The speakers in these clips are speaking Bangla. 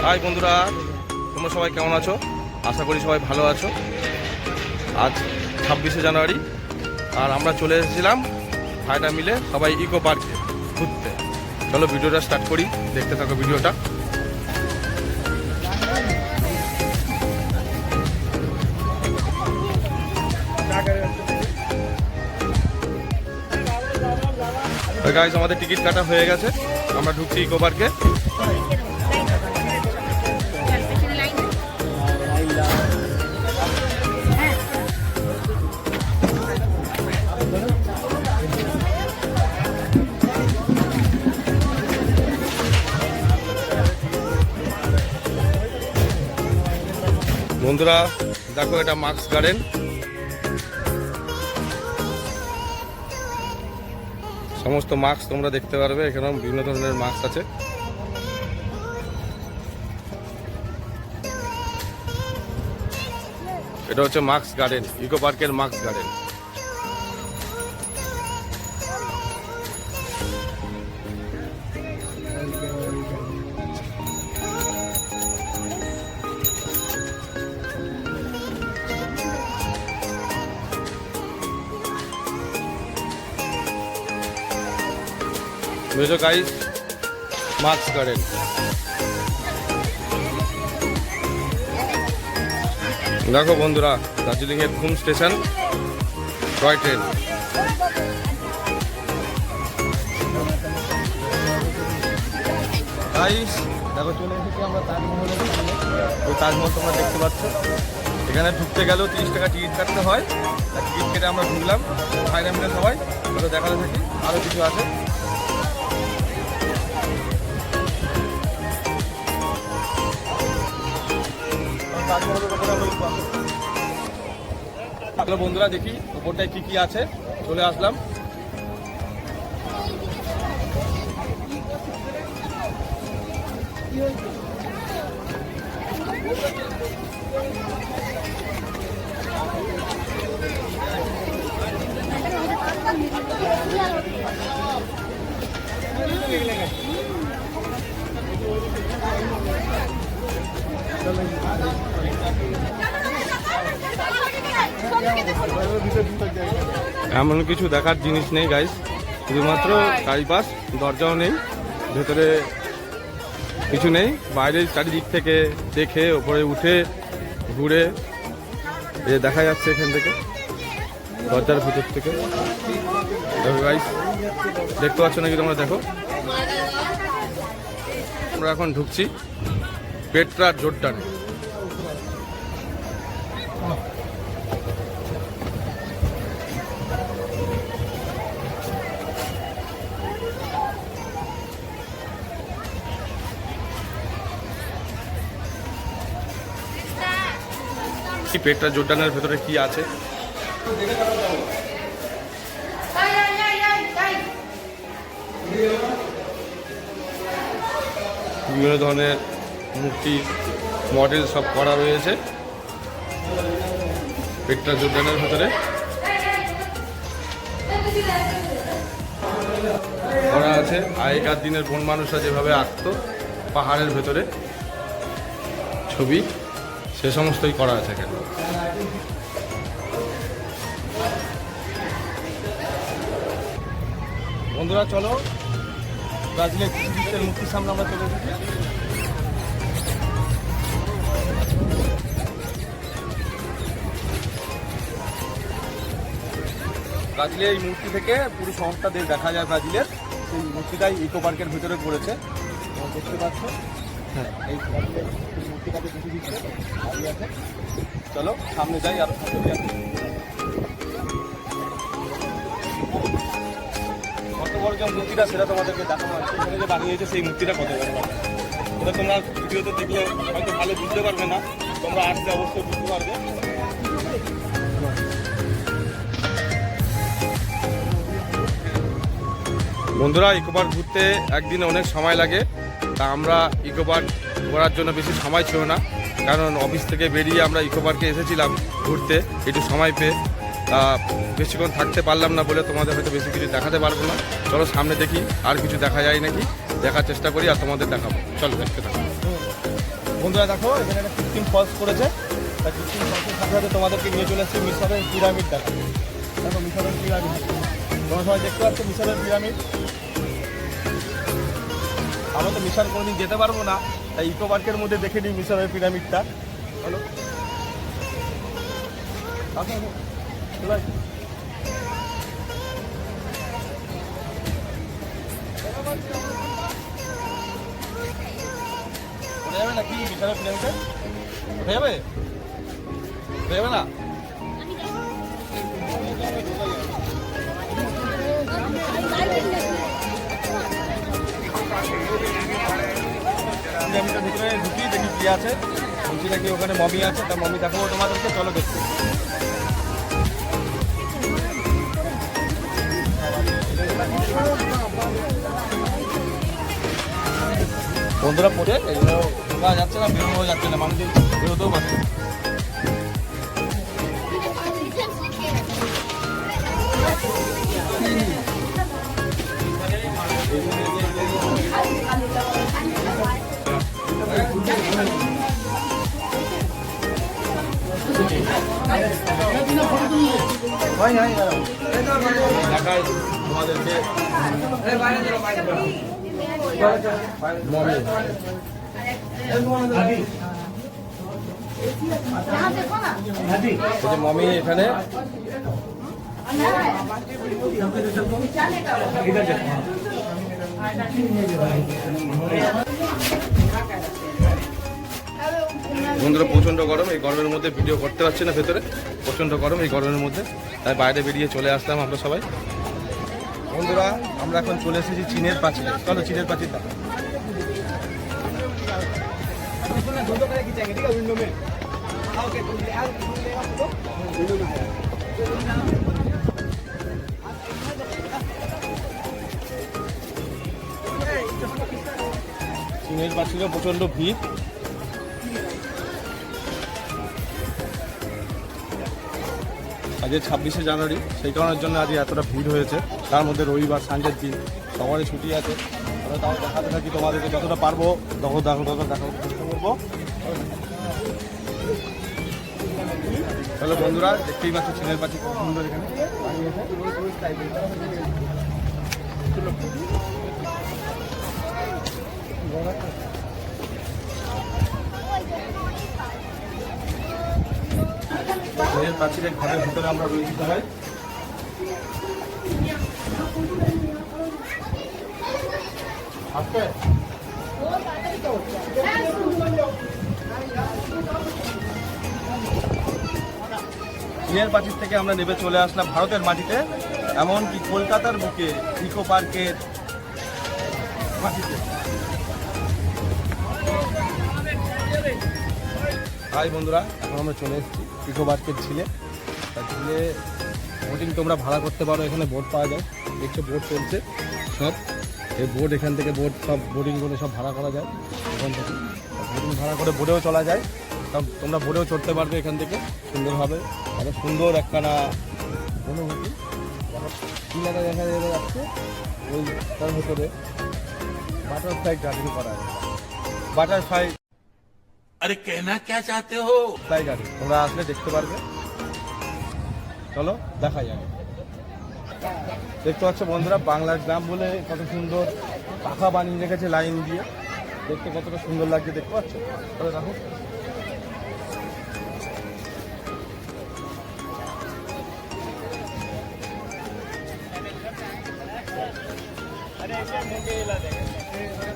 হাই বন্ধুরা, তোমরা সবাই কেমন আছো? আশা করি সবাই ভালো আছো। আজ 26শে জানুয়ারি আর আমরা চলে এসেছিলাম ভাইটা মিলে সবাই ইকো পার্কে ঘুরতে। চলো ভিডিওটা স্টার্ট করি, দেখতে থাকো ভিডিওটা। গাইস, আমাদের টিকিট কাটা হয়ে গেছে, আমরা ঢুকছি ইকো পার্কে। বন্ধুরা দেখো, এটা মাক্স গার্ডেন। সমস্ত মাস্ক তোমরা দেখতে পারবে, এখানে বিভিন্ন ধরনের মাস্ক আছে। এটা হচ্ছে মাক্স গার্ডেন, ইকো পার্কের মাক্স গার্ডেন। বুঝছো গাইস, মাক্স গার্ডেন। দেখো বন্ধুরা, দার্জিলিং এর ঘুম স্টেশন, টয় ট্রেন। গাইস দেখো, চলে এসেছি আমরা তাজমহলের সামনে। ওই তাজমহল তোমরা দেখতে পাচ্ছ। এখানে ঢুকতে গেলেও 30 টাকা টিকিট কাটতে হয়। আর টিকিট কেটে আমরা ঢুকলাম ভাইরা মিলে সবাই। তাহলে দেখাতে থাকি, আরও কিছু আছে। তাহলে বন্ধুরা দেখি ওপরটায় কি কি আছে। চলে আসলাম। এমন কিছু দেখার জিনিস নেই গাইস, শুধুমাত্র চারিপাশ, দরজাও নেই, ভেতরে কিছু নেই। বাইরে চারিদিক থেকে দেখে ওপরে উঠে ঘুরে দেখা যাচ্ছে এখান থেকে, দরজার ভেতর থেকে। দেখো গাইস, দেখতে পাচ্ছ নাকি তোমরা? দেখো, আমরা এখন ঢুকছি পেট্রা জোরডানে। পেট্রা জোরডানের ভেতরে কি আছে বিভিন্ন ধরনের মূর্তি, মডেল সব করা রয়েছে পেট্রা জোরডানের ভেতরে। করা আছে আগেকার দিনের বন মানুষরা যেভাবে আঁকতো পাহাড়ের ভেতরে ছবি, সে সমস্তই করা আছে এখানে। বন্ধুরা চলো, ব্রাজিলের মূর্তির সামনে আমরা চলে এসেছি। ব্রাজিলের এই মূর্তি থেকে পুরো শহরটা দেখা যায় ব্রাজিলের। সেই মূর্তিটাই ইকো পার্কের ভিতরে পড়েছে, দেখতে পাচ্ছ। হ্যাঁ, এই মূর্তিটাকে দেখে দিচ্ছে, দাঁড়িয়ে আছে। চলো সামনে যাই, আরো সামনে যাই। কত বড় যে মূর্তিটা সেটা তোমাদেরকে দেখানো আছে। এখানে যে বানিয়েছে সেই মূর্তিটা কত বড়, এটা তোমরা ভিডিওতে দেখলে হয়তো ভালো বুঝতে পারবে না, তোমরা আসলে অবশ্যই বুঝতে পারবে। বন্ধুরা, ইকো পার্ক ঘুরতে একদিনে অনেক সময় লাগে। তা আমরা ইকো পার্ক ঘোরার জন্য বেশি সময় ছিল না, কারণ অফিস থেকে বেরিয়ে আমরা ইকো পার্কে এসেছিলাম ঘুরতে একটু সময় পেয়ে। বেশিক্ষণ থাকতে পারলাম না বলে তোমাদের হয়তো বেশি কিছু দেখাতে পারবো না। চলো সামনে দেখি আর কিছু দেখা যায় নাকি, দেখার চেষ্টা করি আর তোমাদের দেখাবো। চলো দেখতে থাকো। বন্ধুরা দেখো এখানে একটা কৃত্রিম ফলস করেছে, তাই কৃত্রিম ফলসের সাথে সাথে তোমাদেরকে নিয়ে চলে এসেছি মিশরের পিরামিড দেখো। দেখো মিশরের পিরামিড, তোমরা সবাই দেখতে পাচ্ছ মিশরের পিরামিড। আমরা তো মিশর কোনোদিন যেতে পারবো না, তাই ইকো পার্কের মধ্যে দেখে নিই মিশরের পিরামিডটা। হ্যালো চলে আসি। উঠে যাবে নাকি মিশরের পিরামিডে? উঠে যাবে? উঠে যাবে না? পিরামিডের ভিতরে ঢুকি দেখি কি আছে, শুনছি নাকি ওখানে মমি আছে, তা মমি দেখাবো তোমাদেরকে, চলো দেখতে। বন্ধুরা পড়ে এগুলো ঢোকা যাচ্ছে না, বেরোনো যাচ্ছে না, মানুষ বেরোতেও পারছে না। দেখাই তোমাদেরকে মমি এখানে বন্ধুরা প্রচণ্ড গরম, এই গরমের মধ্যে ভিডিও করতে পারছি না, ভেতরে প্রচণ্ড গরম এই গরমের মধ্যে, তাই বাইরে বেরিয়ে চলে আসলাম আমরা সবাই। বন্ধুরা আমরা এখন চলে এসেছি চীনের প্রাচীরে, চলো চীনের প্রাচীর দেখো। চীনের প্রাচীরে প্রচণ্ড ভিড়, আজকে 26শে জানুয়ারি, সেই কারণের জন্য আজ এতটা ভিড় হয়েছে। তার মধ্যে রবিবার সানডের দিন, সবারই ছুটি আছে। আমরা তাও দেখাতে থাকি তোমাদেরকে, যতটা পারবো দেখার চেষ্টা করবো। চলো বন্ধুরা দেখতেই পাচ্ছ চীনের পাখি খুব সুন্দর এখানে চীনের প্রাচীরের ঘরের ভিতরে আমরা রয়েছি সবাই। চীনের প্রাচীর থেকে আমরা নেমে চলে আসলাম ভারতের মাটিতে, এমনকি কলকাতার বুকে ইকো পার্কের মাটিতে। হাই বন্ধুরা, এখন আমরা চলে এসেছি ইকো পার্কের ঝিলে। ঝিলে বোটিং তোমরা ভাড়া করতে পারো, এখানে বোট পাওয়া যায়, দেখছো বোট চলছে সব। এই বোট এখান থেকে বোট সব বোটিং করে সব ভাড়া করা যায়, এখান থেকে বোটিং ভাড়া করে বোটেও চলা যায়, সব তোমরা বোটেও চড়তে পারবে এখান থেকে সুন্দরভাবে। আরো সুন্দর একখানা অনুভূতি চিলাটা দেখা যাচ্ছে, ওই তার ভেতরে বাটারফ্লাই গার্ডেন করা আছে। বাটারফ্লাই আরে কেনা কে চাতে হো ফ্লাই গার্ডেন তোমরা আসলে দেখতে পারবে। চলো দেখাই আগে। দেখতে পাচ্ছ বন্ধুরা বাংলার গ্রাম বলে কত সুন্দর পাখা বানিয়ে রেখেছে লাইন দিয়ে, দেখতে কতটা সুন্দর লাগছে দেখতে পাচ্ছ। তবে দেখো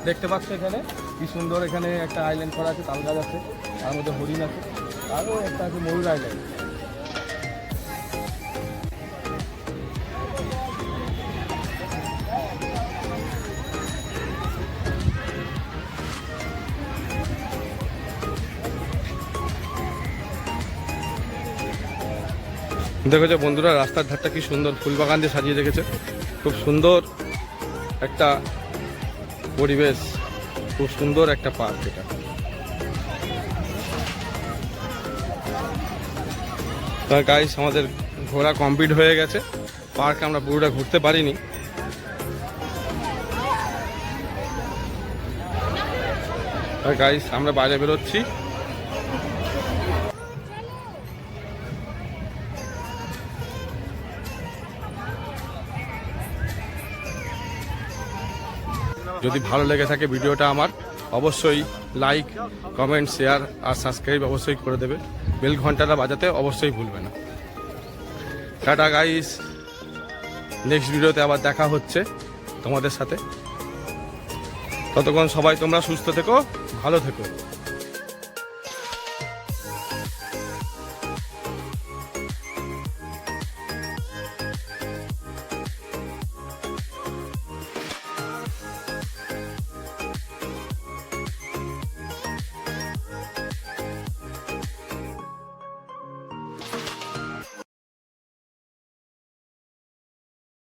দেখতে পাচ্ছ এখানে কি সুন্দর, এখানে একটা আইল্যান্ড করা আছে, তাল গাছ আছে, তার মধ্যে হরিণ আছে, আরও একটা আছে ময়ূর আইল্যান্ড। দেখো যে বন্ধুরা রাস্তার ধারটা কি সুন্দর ফুল বাগান দিয়ে সাজিয়ে রেখেছে, খুব সুন্দর একটা পরিবেশ, খুব সুন্দর একটা পার্ক এটা। গাইস আমাদের ঘোরা কমপ্লিট হয়ে গেছে, পার্ক আমরা পুরোটা ঘুরতে পারিনি। আর গাইস আমরা বাইরে বেরোচ্ছি। যদি ভালো লেগে থাকে ভিডিওটা আমার, অবশ্যই লাইক, কমেন্ট, শেয়ার আর সাবস্ক্রাইব অবশ্যই করে দেবে। বেল ঘন্টাটা বাজাতে অবশ্যই ভুলবে না। টাটা গাইস, নেক্সট ভিডিওতে আবার দেখা হচ্ছে তোমাদের সাথে। ততক্ষণ সবাই তোমরা সুস্থ থেকো, ভালো থেকো।